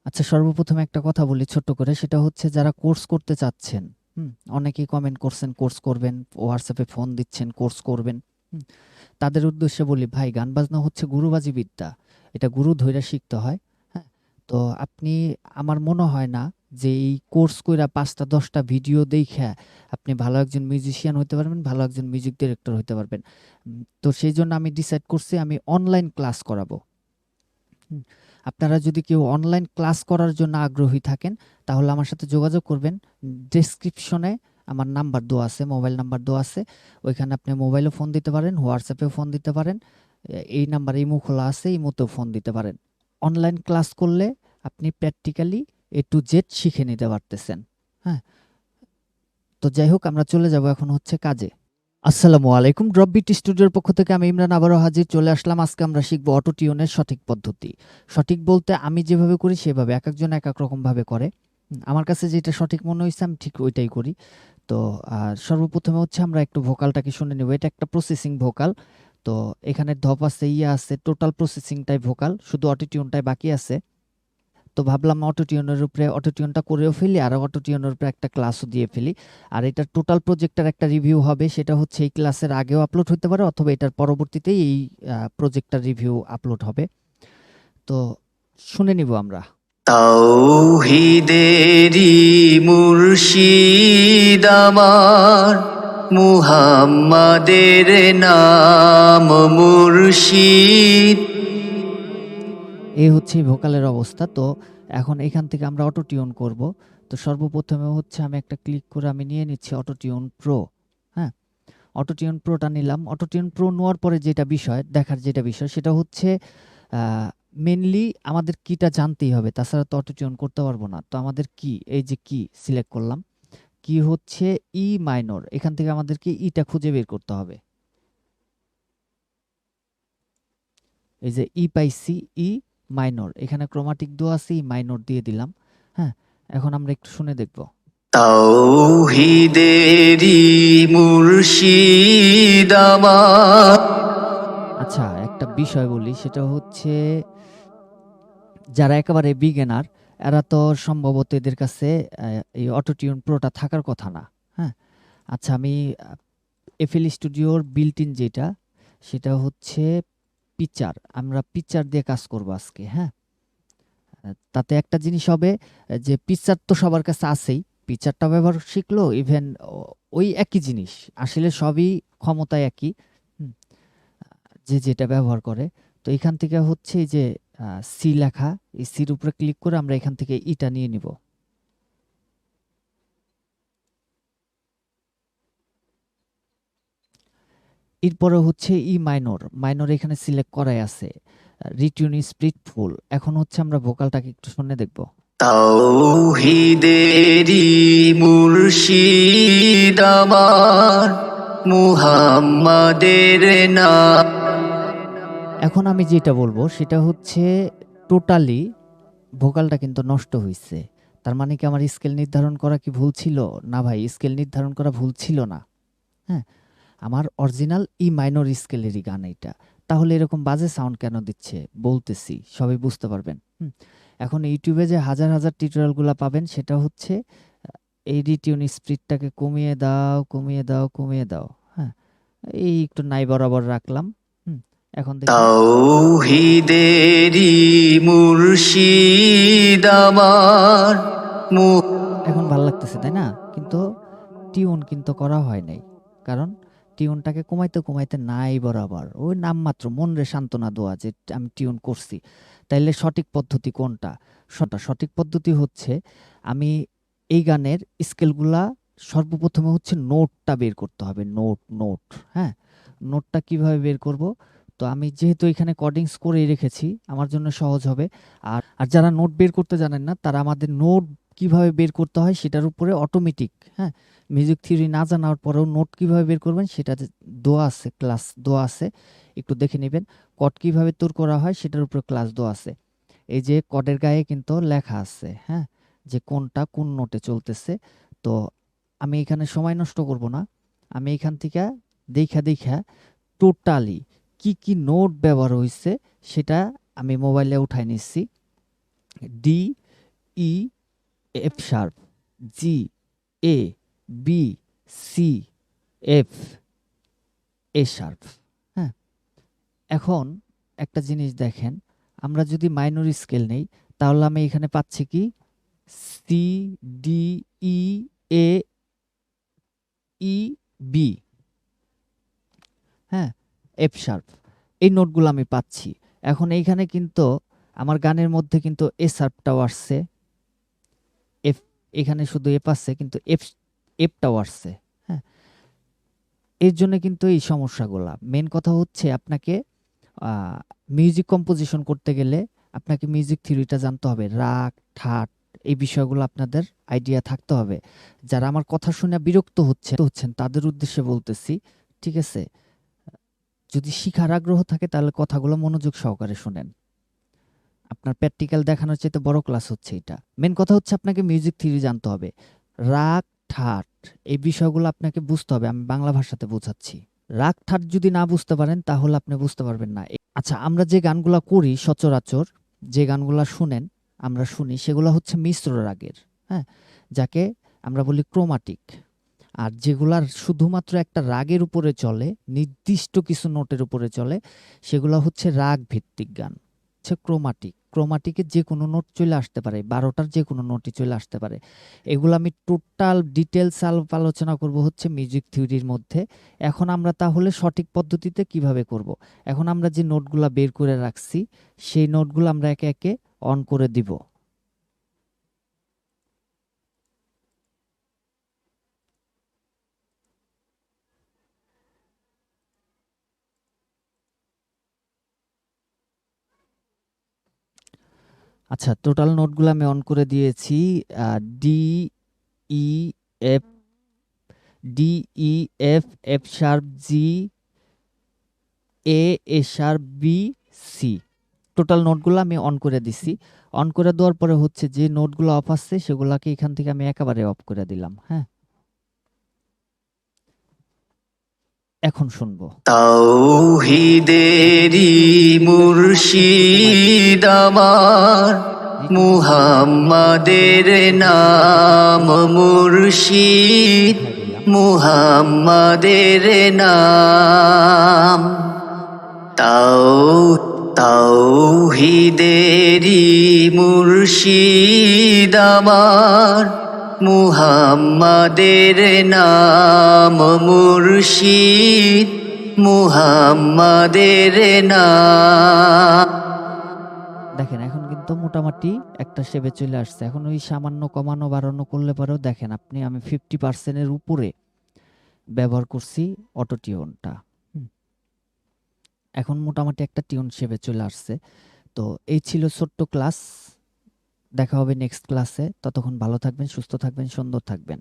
আচ্ছা, সর্বপ্রথমে একটা কথা বলি ছোট্ট করে, সেটা হচ্ছে যারা কোর্স করতে চাচ্ছেন, হুম? অনেকেই কমেন্ট করছেন কোর্স করবেন, হোয়াটসঅ্যাপে ফোন দিচ্ছেন কোর্স করবেন, হুম? তাদের উদ্দেশ্যে বলি, ভাই গান বাজনা হচ্ছে গুরুবাজি বিদ্যা। এটা গুরু ধইরা শিখতে হয়, হ্যাঁ? তো আপনি, আমার মনে হয় না যে এই কোর্স কইরা ৫টা ১০টা ভিডিও দেইখা আপনি ভালো একজন মিউজিশিয়ান হইতে পারবেন, ভালো একজন মিউজিক ডিরেক্টর হইতে পারবেন। তো সেইজন্য আমি ডিসাইড করছি আমি অনলাইন ক্লাস করাবো। হুম, আপনারা যদি কেউ অনলাইন ক্লাস করার জন্য আগ্রহী থাকেন তাহলে আমার সাথে যোগাযোগ করবেন। ডেসক্রিপশনে আমার নাম্বার দেওয়া আছে, মোবাইল নাম্বার দেওয়া আছে। ওইখানে আপনি মোবাইলেও ফোন দিতে পারেন, হোয়াটসঅ্যাপেও ফোন দিতে পারেন। এই নাম্বারে ইমো খোলা আছে, ইমোতেও ফোন দিতে পারেন। অনলাইন ক্লাস করলে আপনি প্র্যাকটিক্যালি A to Z শিখে নিতে পারতেছেন। হ্যাঁ, তো যাই হোক, আমরা চলে যাব এখন হচ্ছে কাজে। আসসালামু আলাইকুম। ড্রপ বিট স্টুডিওর পক্ষ থেকে আমি ইমরান আবারও হাজির চলে আসলাম। আজকে আমরা শিখব অটো টিউনের সঠিক পদ্ধতি। সঠিক বলতে আমি যেভাবে করি সেভাবে, এক একজন এক এক রকমভাবে করে। আমার কাছে যেটা সঠিক মনে হয়েছে আমি ঠিক ওইটাই করি। তো সর্বপ্রথমে হচ্ছে আমরা একটু ভোকালটাকে শুনে নেব। এটা একটা প্রসেসিং ভোকাল। তো এখানে ধপ আছে, ইয়া আছে, টোটাল প্রসেসিংটাই ভোকাল, শুধু অটো টিউনটাই বাকি আছে। তো ভাবলাম অটোটিউনের উপরে অটোটিউনটা করেও ফেলি আর অটোটিউনের উপরে একটা ক্লাসও দিয়ে ফেলি। আর এটার টোটাল প্রজেক্টের একটা রিভিউ হবে, সেটা হচ্ছে এই ক্লাসের আগেও আপলোড হতে পারে অথবা এটার পরবর্তীতেই এই প্রজেক্টটার রিভিউ আপলোড হবে। তো শুনে নিব আমরা। তাওহীদেরি মুর্শিদ আমার, মুহাম্মাদের নাম মুর্শিদ। এই হচ্ছে ভোকালের অবস্থা। তো এখন এখান থেকে আমরা অটোটিউন করব। তো সর্বপ্রথমে হচ্ছে আমি একটা ক্লিক করে আমি নিয়ে নিচ্ছি অটোটিউন প্রো। হ্যাঁ, অটোটিউন প্রোটা নিলাম। অটোটিউন প্রো নেওয়ার পরে যেটা বিষয় দেখার, যেটা বিষয় সেটা হচ্ছে মেনলি আমাদের কিটা জানতেই হবে, তাছাড়া তো অটোটিউন করতে পারবো না। তো আমাদের কি, এই যে কি সিলেক্ট করলাম, কি হচ্ছে ই মাইনর। এখান থেকে আমাদেরকে ইটা খুঁজে বের করতে হবে। এই যে ই পাইছি, ই মাইনর, এখানে ক্রোমাটিক দেওয়া আছে, ই মাইনর দিয়ে দিলাম। হ্যাঁ, এখন আমরা একটু শুনে দেখব। তাওহীদেরি মুর্শিদ আমার। আচ্ছা, একটা বিষয় বলি, সেটা হচ্ছে যারা একেবারে বিগিনার এরা তো সম্ভবত এদের কাছে এই অটোটিউন প্রোটা থাকার কথা না। হ্যাঁ, আচ্ছা, আমি এফএল স্টুডিওর বিল্ট ইন যেটা, সেটা হচ্ছে পিকচার। আমরা পিকচার দিয়ে কাজ করব আজকে। হ্যাঁ, তাতে একটা জিনিস হবে, যে পিকচার তো সবার কাছে আছেই, পিকচারটা ব্যবহার শিখলো, ইভেন ওই একই জিনিস, আসলে সবই ক্ষমতায় একই। হুম, যে যেটা ব্যবহার করে। তো এখান থেকে হচ্ছে এই যে সি লেখা, এই সির উপরে ক্লিক করে আমরা এখান থেকে ইটা নিয়ে নিব। এরপরে হচ্ছে ই মাইনর, মাইনর এখানে সিলেক্ট করাই আছে। রিটিউন স্প্লিট ফুল। এখন হচ্ছে আমরা ভোকালটাকে একটু শুনে দেখব। তাওহীদেরি মুর্শিদ আমার, মুহাম্মাদের নাম। এখন আমি যেটা বলবো সেটা হচ্ছে টোটালি ভোকালটা কিন্তু নষ্ট হইছে। তার মানে কি আমার স্কেল নির্ধারণ করা কি ভুল ছিল? না ভাই, স্কেল নির্ধারণ করা ভুল ছিল না। হ্যাঁ, আমার অরিজিনাল ই মাইনর স্কেলেরই গান এইটা। তাহলে এরকম বাজে সাউন্ড কেন দিচ্ছে? বলতেছি, সবাই বুঝতে পারবেন। এখন ইউটিউবে যে হাজার হাজার টিউটোরিয়ালগুলা পাবেন সেটা হচ্ছে এই রিটিউন স্পিডটাকে কমিয়ে দাও, কমিয়ে দাও, কমিয়ে দাও। হ্যাঁ, এই একটু নাই বরাবর রাখলাম। হুম, এখন দেখি। তাওহীদেরি মুর্শিদ আমার। এখন ভাল লাগতেছে, তাই না? কিন্তু টিউন কিন্তু করা হয় নাই। কারণ টিউনটাকে কমাইতে কমাইতে নাই বরাবর ওই নামমাত্র মনরে সান্ত্বনা দেওয়া যে আমি টিউন করছি। তাইলে সঠিক পদ্ধতি কোনটা? সঠিক পদ্ধতি হচ্ছে আমি এই গানের স্কেলগুলা সর্বপ্রথমে হচ্ছে নোটটা বের করতে হবে। Note, note. হ্যাঁ, নোটটা কিভাবে বের করব? তো আমি যেহেতু এখানে কর্ডিংস করেই রেখেছি, আমার জন্য সহজ হবে। আর যারা নোট বের করতে জানেন না তারা আমাদের নোট কিভাবে বের করতে হয় সেটার উপরে অটোমেটিক, হ্যাঁ, মিউজিক থিওরি না জানার পরেও নোট কিভাবে বের করবেন সেটা দেওয়া আছে, ক্লাস দেওয়া আছে, একটু দেখে নেবেন। কড কিভাবে তোর করা হয় সেটার উপরে ক্লাস দেওয়া আছে। এই যে কডের গায়ে কিন্তু লেখা আছে, হ্যাঁ, যে কোনটা কোন নোটে চলতেছে। তো আমি এখানে সময় নষ্ট করব না, আমি এখান থেকে দেখা দেখা টোটালি কি কি নোট ব্যবহার হয়েছে সেটা আমি মোবাইলে উঠাই নিচ্ছি। ডি, ই এফ শার্প, জি, এ, বি, সি, এফ, এ শার্প। হ্যাঁ, এখন একটা জিনিস দেখেন, আমরা যদি মাইনর স্কেল নেই তাহলে আমি এখানে পাচ্ছি কি সি, ডি, ই, এ, ই, বি, হ্যাঁ, এফ শার্প, এই নোটগুলো আমি পাচ্ছি। এখন এইখানে কিন্তু আমার গানের মধ্যে কিন্তু এ শার্পটাও আসছে, এফ, এখানে শুধু এফ আসছে কিন্তু এফটাও আসছে। হ্যাঁ, এর জন্য কিন্তু এই সমস্যাগুলা। মেন কথা হচ্ছে আপনাকে মিউজিক কম্পোজিশন করতে গেলে আপনাকে মিউজিক থিওরিটা জানতে হবে, রাগ, ঠাট, এই বিষয়গুলো আপনাদের আইডিয়া থাকতে হবে। যারা আমার কথা শুনে বিরক্ত হচ্ছেন তাদের উদ্দেশ্যে বলতেছি, ঠিক আছে? যদি শিখার আগ্রহ থাকে তাহলে কথাগুলো মনোযোগ সহকারে শুনেন। আপনার প্র্যাকটিক্যাল দেখানোর চাইতে বড় ক্লাস হচ্ছে এটা। মেন কথা হচ্ছে আপনাকে মিউজিক থিওরি জানতে হবে। রাগ, ঠাট, এই বিষয়গুলো আপনাকে বুঝতে হবে। আমি বাংলা ভাষাতে বোঝাচ্ছি। রাগ ঠাট যদি না বুঝতে পারেন তাহলে আপনি বুঝতে পারবেন না। আচ্ছা, আমরা যে গানগুলা করি সচরাচর, যে গানগুলা শুনেন, আমরা শুনি, সেগুলো হচ্ছে মিশ্র রাগের। হ্যাঁ, যাকে আমরা বলি ক্রোমাটিক। আর যেগুলার শুধুমাত্র একটা রাগের উপরে চলে, নির্দিষ্ট কিছু নোটের উপরে চলে, সেগুলো হচ্ছে রাগ ভিত্তিক গান, হচ্ছে ক্রোমাটিক। ক্রোমাটিকের যে কোনো নোট চলে আসতে পারে, 12টার যে কোনো নোটই চলে আসতে পারে। এগুলো আমি টোটাল ডিটেলস আলোচনা করব হচ্ছে মিউজিক থিওরির মধ্যে। এখন আমরা তাহলে সঠিক পদ্ধতিতে কিভাবে করব? এখন আমরা যে নোটগুলা বের করে রাখছি সেই নোটগুলো আমরা একে একে অন করে দিব। আচ্ছা, টোটাল নোটগুলো আমি অন করে দিয়েছি। ডি, ই, এফ, ডি, ই, এফ, এফ শার্প, জি, এ, এ শার্প, বি, সি। টোটাল নোটগুলো আমি অন করে দিছি। অন করে দেওয়ার পরে হচ্ছে যে নোটগুলো অফ আসছে সেগুলোকে এখান থেকে আমি একেবারে অফ করে দিলাম। হ্যাঁ, এখন শুনবো। তাওহীদেরি মুর্শিদ আমার, মুহাম্মাদের নাম মুর্শিদ, উঠাই দিলাম। মুহাম্মাদের নাম। তাও তাওহীদেরি মুর্শিদ আমার, মুহাম্মাদের নাম মুর্শিদ, মুহাম্মাদের নাম। দেখেন এখন কিন্তু মোটামুটি একটা শেপে চলে আসছে। এখন ওই সামান্য কমানো বাড়ানো করলে পরেও দেখেন আপনি, আমি 50% উপরে ব্যবহার করছি অটো টিউনটা। এখন মোটামুটি একটা টিউন শেপে চলে আসছে। তো এই ছিল ছোট্ট ক্লাস। দেখা হবে নেক্সট ক্লাসে। ততক্ষণ ভালো থাকবেন, সুস্থ থাকবেন, সুন্দর থাকবেন।